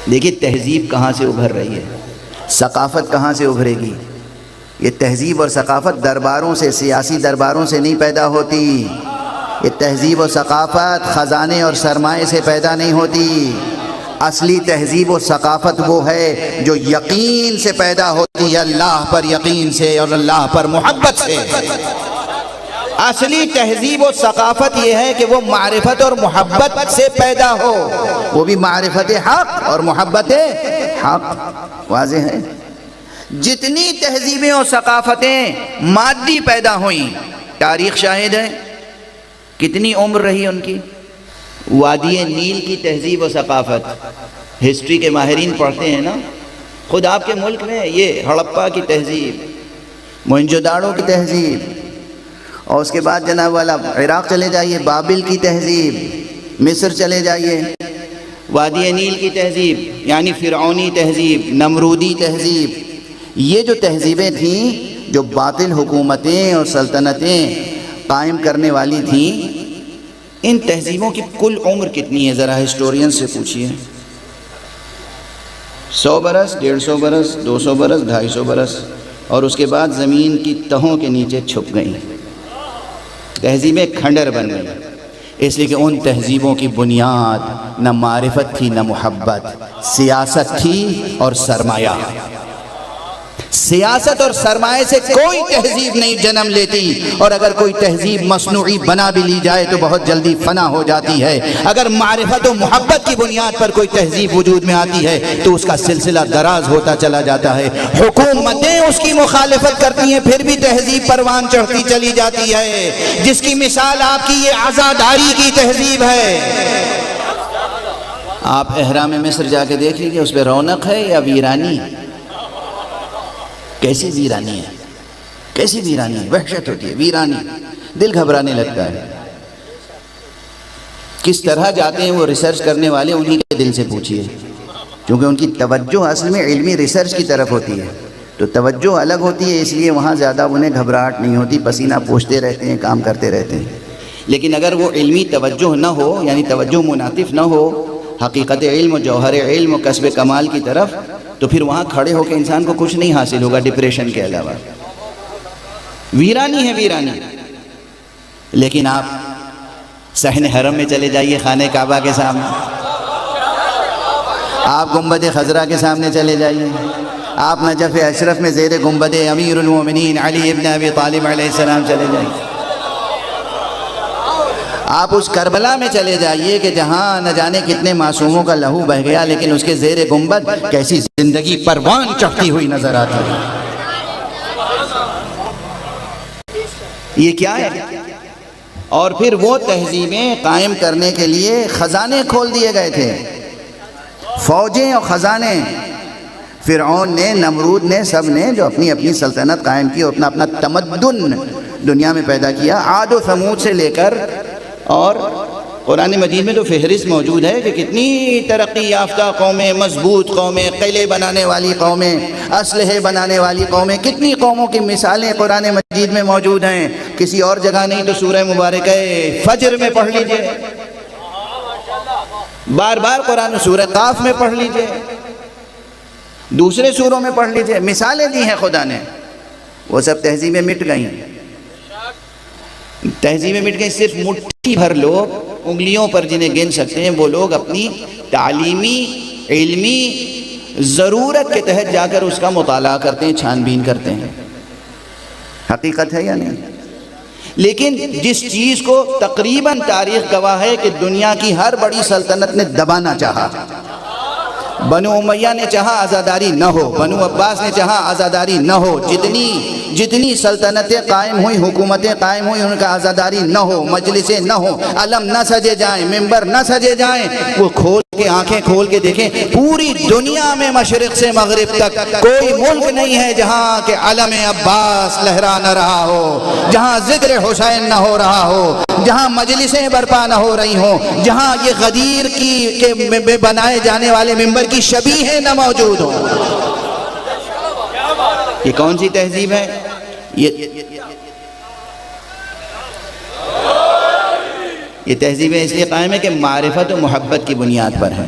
دیکھیے تہذیب کہاں سے ابھر رہی ہے، ثقافت کہاں سے ابھرے گی؟ یہ تہذیب اور ثقافت درباروں سے، سیاسی درباروں سے نہیں پیدا ہوتی. یہ تہذیب و ثقافت خزانے اور سرمایے سے پیدا نہیں ہوتی. اصلی تہذیب و ثقافت وہ ہے جو یقین سے پیدا ہوتی ہے، اللہ پر یقین سے اور اللہ پر محبت سے. اصلی تہذیب و ثقافت یہ ہے کہ وہ معرفت اور محبت سے پیدا ہو، وہ بھی معرفت حق اور محبت حق. واضح ہے؟ جتنی تہذیبیں اور ثقافتیں مادی پیدا ہوئیں، تاریخ شاہد ہے کتنی عمر رہی ان کی. وادی نیل کی تہذیب و ثقافت ہسٹری کے ماہرین پڑھتے ہیں نا، خود آپ کے ملک میں یہ ہڑپا کی تہذیب، موہنجو داڑو کی تہذیب، اور اس کے بعد جناب والا عراق چلے جائیے بابل کی تہذیب، مصر چلے جائیے وادی نیل کی تہذیب یعنی فرعونی تہذیب، نمرودی تہذیب. یہ جو تہذیبیں تھیں جو باطل حکومتیں اور سلطنتیں قائم کرنے والی تھیں، ان تہذیبوں کی کل عمر کتنی ہے ذرا ہسٹورین سے پوچھئے. 100 برس، 150 برس، 200 برس، 250 برس، اور اس کے بعد زمین کی تہوں کے نیچے چھپ گئیں. تہذیبیں کھنڈر بن گئیں، اس لیے کہ ان تہذیبوں کی بنیاد نہ معرفت تھی نہ محبت، سیاست تھی اور سرمایہ. سیاست اور سرمایہ سے کوئی تہذیب نہیں جنم لیتی، اور اگر کوئی تہذیب مصنوعی بنا بھی لی جائے تو بہت جلدی فنا ہو جاتی ہے. اگر معرفت و محبت کی بنیاد پر کوئی تہذیب وجود میں آتی ہے تو اس کا سلسلہ دراز ہوتا چلا جاتا ہے. حکومتیں اس کی مخالفت کرتی ہیں پھر بھی تہذیب پروان چڑھتی چلی جاتی ہے، جس کی مثال آپ کی یہ عزاداری کی تہذیب ہے. آپ احرام مصر جا کے دیکھ لیجیے، اس پہ رونق ہے یا ویرانی؟ کیسی ویرانی ہے، کیسی ویرانی ہے، وحشت ہوتی ہے، ویرانی، دل گھبرانے لگتا ہے. کس طرح جاتے ہیں وہ ریسرچ کرنے والے، انہی کے دل سے پوچھئے، کیونکہ ان کی توجہ اصل میں علمی ریسرچ کی طرف ہوتی ہے، تو توجہ الگ ہوتی ہے، اس لیے وہاں زیادہ انہیں گھبراہٹ نہیں ہوتی، پسینہ پوچھتے رہتے ہیں، کام کرتے رہتے ہیں. لیکن اگر وہ علمی توجہ نہ ہو، یعنی توجہ منعطف نہ ہو حقیقت علم و جوہر علم و کسب کمال کی طرف، تو پھر وہاں کھڑے ہو کے انسان کو کچھ نہیں حاصل ہوگا ڈپریشن کے علاوہ. ویرانی ہے ویرانی. لیکن آپ صحن حرم میں چلے جائیے، خانہ کعبہ کے سامنے، آپ گنبد خضرا کے سامنے چلے جائیے، آپ نجف اشرف میں زیر گنبد امیر المومنین علی ابن ابی طالب علیہ السلام چلے جائیے، آپ اس کربلا میں چلے جائیے کہ جہاں نہ جانے کتنے معصوموں کا لہو بہہ گیا، لیکن اس کے زیر گنبد کیسی زندگی پروان چڑھتی ہوئی نظر آتی ہے. یہ کیا ہے؟ اور پھر وہ تہذیبیں قائم کرنے کے لیے خزانے کھول دیے گئے تھے، فوجیں اور خزانے. فرعون نے، نمرود نے، سب نے جو اپنی اپنی سلطنت قائم کی اور اپنا تمدن دنیا میں پیدا کیا، عاد و ثمود سے لے کر، اور قرآن مجید میں تو فہرست موجود ہے کہ کتنی ترقی یافتہ قومیں، مضبوط قومیں، قلعے بنانے والی قومیں، اسلحے بنانے والی قومیں، کتنی قوموں کی مثالیں قرآن مجید میں موجود ہیں. کسی اور جگہ نہیں تو سورہ مبارکہ فجر میں پڑھ لیجئے، بار بار قرآن سورہ قاف میں پڑھ لیجئے، دوسرے سوروں میں پڑھ لیجئے، مثالیں دی ہیں خدا نے. وہ سب تہذیبیں مٹ گئیں، تہذیبیں مٹ گئیں. صرف مٹھی بھر لوگ انگلیوں پر جنہیں گن سکتے ہیں، وہ لوگ اپنی تعلیمی علمی ضرورت کے تحت جا کر اس کا مطالعہ کرتے ہیں، چھان بین کرتے ہیں. حقیقت ہے یا نہیں؟ لیکن جس چیز کو تقریباً تاریخ گواہ ہے کہ دنیا کی ہر بڑی سلطنت نے دبانا چاہا، بنو امیہ نے چاہا آزاداری نہ ہو، بنو عباس نے چاہا آزاداری نہ ہو، جتنی سلطنتیں قائم ہوئیں، حکومتیں قائم ہوئیں، ان کا آزاداری نہ ہو، مجلسیں نہ ہو، علم نہ سجے جائیں، ممبر نہ سجے جائیں. وہ کھول کے آنکھیں کھول کے دیکھیں، پوری دنیا میں مشرق سے مغرب تک کوئی ملک نہیں ہے جہاں کہ علم عباس لہرا نہ رہا ہو، جہاں ذکر حسین نہ ہو رہا ہو، جہاں مجلسیں برپا نہ ہو رہی ہوں، جہاں یہ غدیر کے بنائے جانے والے ممبر کی شبیہیں نہ موجود ہوں. یہ کون سی تہذیب ہے؟ یہ تہذیبیں اس لیے قائم ہے کہ معرفت و محبت کی بنیاد پر ہیں.